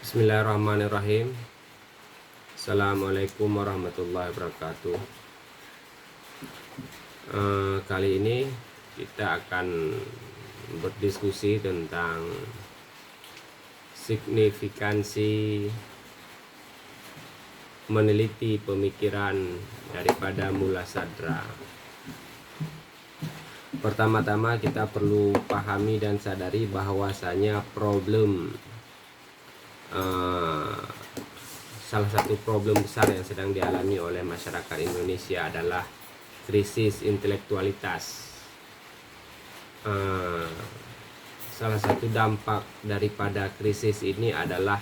Bismillahirrahmanirrahim. Assalamualaikum warahmatullahi wabarakatuh. Kali ini kita akan berdiskusi tentang signifikansi meneliti pemikiran daripada Mula Sadra. Pertama-tama kita perlu pahami dan sadari bahwasanya salah satu problem besar yang sedang dialami oleh masyarakat Indonesia adalah krisis intelektualitas. Salah satu dampak daripada krisis ini adalah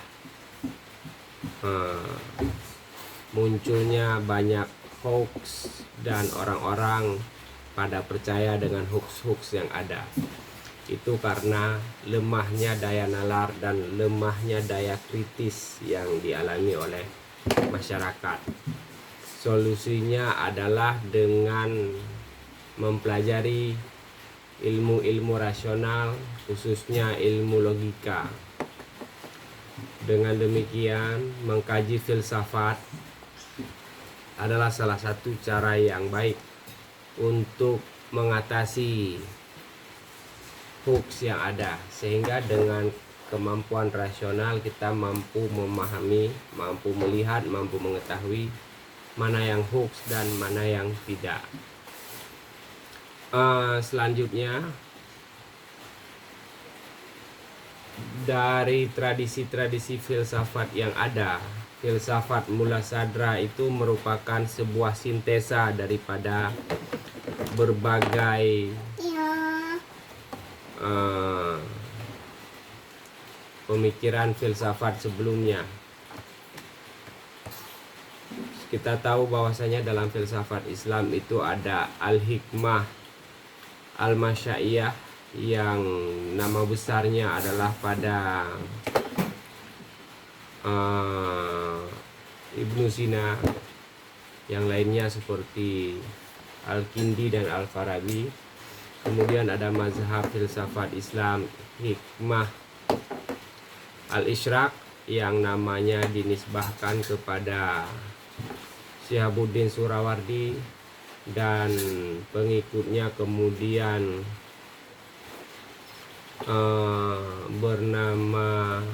munculnya banyak hoax dan orang-orang pada percaya dengan hoax-hoax yang ada. Itu karena lemahnya daya nalar dan lemahnya daya kritis yang dialami oleh masyarakat. Solusinya adalah dengan mempelajari ilmu-ilmu rasional, khususnya ilmu logika. Dengan demikian, mengkaji filsafat adalah salah satu cara yang baik untuk mengatasi hoax yang ada, sehingga dengan kemampuan rasional kita mampu memahami, mampu melihat, mampu mengetahui mana yang hoax dan mana yang tidak. Selanjutnya, dari tradisi-tradisi filsafat yang ada, filsafat Mula Sadra itu merupakan sebuah sintesa daripada berbagai pemikiran filsafat sebelumnya. Kita tahu bahwasanya dalam filsafat Islam itu ada al-hikmah, al-masyaiyah, yang nama besarnya adalah pada Ibnu Sina, yang lainnya seperti Al-Kindi dan Al-Farabi. Kemudian ada mazhab filsafat Islam hikmah al-Isyraq yang namanya dinisbahkan kepada Syihabuddin Surawardi, dan pengikutnya kemudian bernama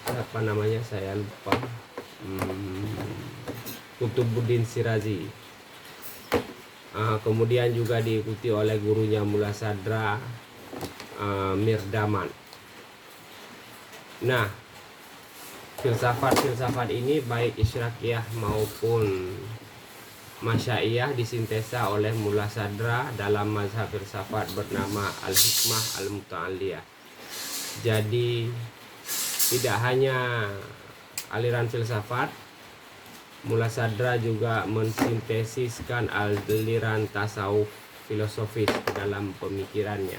apa namanya, saya lupa, Kutubuddin Syirazi. Kemudian juga diikuti oleh gurunya Mula Sadra, Mirdaman. Nah, filsafat ini baik Isyraqiyah maupun Masyaiyah disintesa oleh Mula Sadra dalam mazhab filsafat bernama Al-Hikmah Al-Muta'aliyah. Jadi tidak hanya aliran filsafat, Mula Sadra juga mensintesiskan aliran tasawuf filosofis dalam pemikirannya,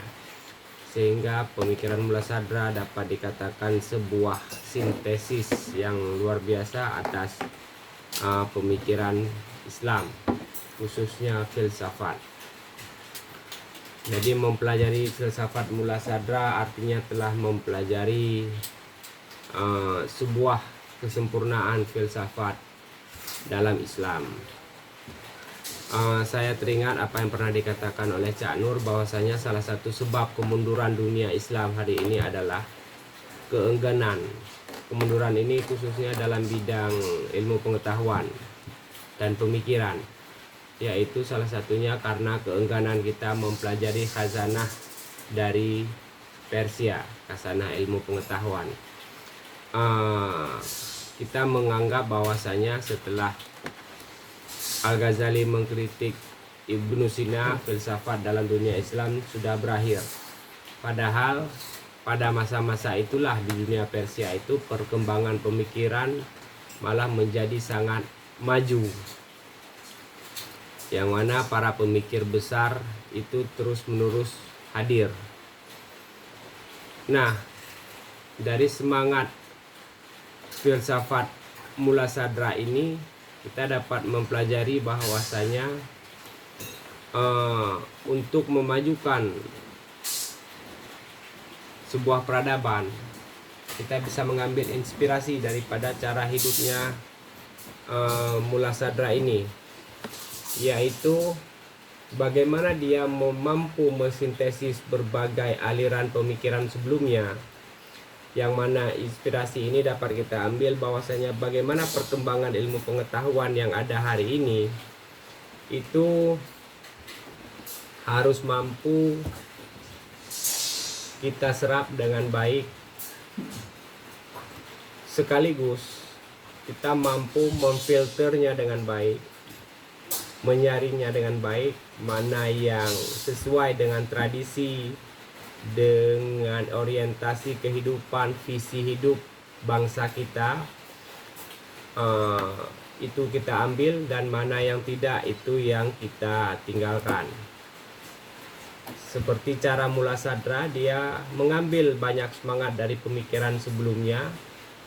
sehingga pemikiran Mula Sadra dapat dikatakan sebuah sintesis yang luar biasa atas pemikiran Islam, khususnya filsafat. Jadi mempelajari filsafat Mula Sadra artinya telah mempelajari sebuah kesempurnaan filsafat dalam Islam. Saya teringat apa yang pernah dikatakan oleh Cak Nur, bahwasanya salah satu sebab kemunduran dunia Islam hari ini adalah keengganan. Kemunduran ini khususnya dalam bidang ilmu pengetahuan dan pemikiran, yaitu salah satunya karena keengganan kita mempelajari khazanah dari Persia, khazanah ilmu pengetahuan. Kita menganggap bahwasanya setelah Al-Ghazali mengkritik Ibnu Sina, filsafat dalam dunia Islam sudah berakhir. Padahal pada masa-masa itulah di dunia Persia itu perkembangan pemikiran malah menjadi sangat maju, yang mana para pemikir besar itu terus-menerus hadir. Nah, dari semangat filsafat Mula Sadra ini kita dapat mempelajari bahwasanya untuk memajukan sebuah peradaban. Kita bisa mengambil inspirasi daripada cara hidupnya Mullah Sadra ini, yaitu bagaimana dia mampu mensintesis berbagai aliran pemikiran sebelumnya, yang mana inspirasi ini dapat kita ambil bahwasanya bagaimana perkembangan ilmu pengetahuan yang ada hari ini itu harus mampu kita serap dengan baik, sekaligus kita mampu memfilternya dengan baik, menyaringnya dengan baik, mana yang sesuai dengan tradisi, dengan orientasi kehidupan, visi hidup bangsa kita, itu kita ambil, dan mana yang tidak itu yang kita tinggalkan. Seperti cara Mullah Sadra, dia mengambil banyak semangat dari pemikiran sebelumnya,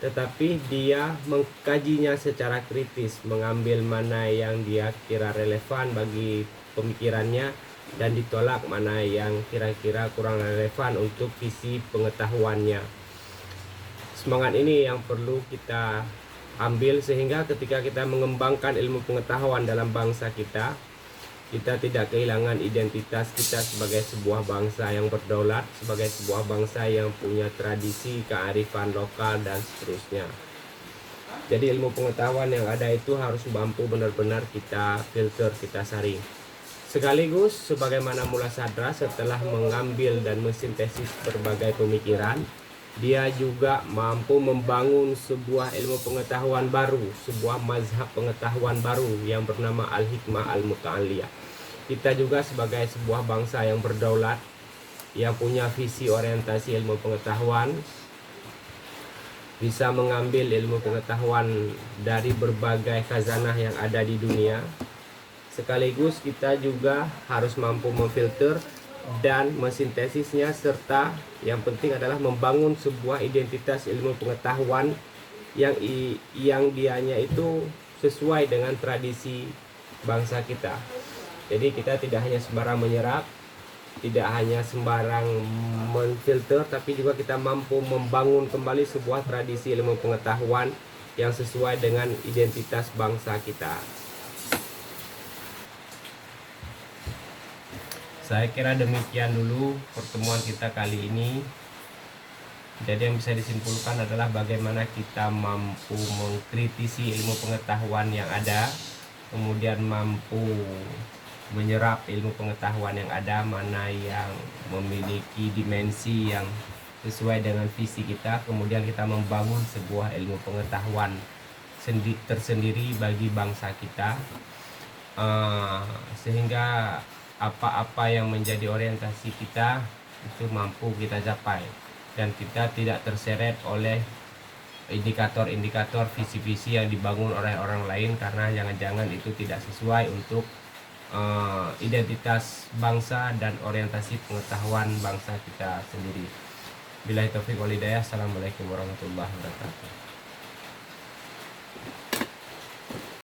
tetapi dia mengkajinya secara kritis, mengambil mana yang dia kira relevan bagi pemikirannya dan ditolak mana yang kira-kira kurang relevan untuk visi pengetahuannya. Semangat ini yang perlu kita ambil, sehingga ketika kita mengembangkan ilmu pengetahuan dalam bangsa kita, kita tidak kehilangan identitas kita sebagai sebuah bangsa yang berdaulat, sebagai sebuah bangsa yang punya tradisi, kearifan lokal, dan seterusnya. Jadi ilmu pengetahuan yang ada itu harus mampu benar-benar kita filter, kita saring. Sekaligus sebagaimana Mullah Sadra setelah mengambil dan mensintesis berbagai pemikiran, dia juga mampu membangun sebuah ilmu pengetahuan baru, sebuah mazhab pengetahuan baru yang bernama Al-Hikmah Al-Muta'aliyah. Kita juga sebagai sebuah bangsa yang berdaulat, yang punya visi orientasi ilmu pengetahuan, bisa mengambil ilmu pengetahuan dari berbagai khazanah yang ada di dunia. Sekaligus kita juga harus mampu memfilter dan mensintesisnya, serta yang penting adalah membangun sebuah identitas ilmu pengetahuan yang dianya itu sesuai dengan tradisi bangsa kita. Jadi kita tidak hanya sembarang menyerap, tidak hanya sembarang menfilter, tapi juga kita mampu membangun kembali sebuah tradisi ilmu pengetahuan yang sesuai dengan identitas bangsa kita. Saya kira demikian dulu pertemuan kita kali ini. Jadi yang bisa disimpulkan adalah bagaimana kita mampu mengkritisi ilmu pengetahuan yang ada, kemudian mampu menyerap ilmu pengetahuan yang ada, mana yang memiliki dimensi yang sesuai dengan visi kita, kemudian kita membangun sebuah ilmu pengetahuan tersendiri bagi bangsa kita, sehingga apa-apa yang menjadi orientasi kita itu mampu kita capai, dan kita tidak terseret oleh indikator-indikator visi-visi yang dibangun oleh orang lain, karena jangan-jangan itu tidak sesuai untuk identitas bangsa dan orientasi pengetahuan bangsa kita sendiri. Billahi taufiq wal hidayah. Assalamualaikum warahmatullahi wabarakatuh.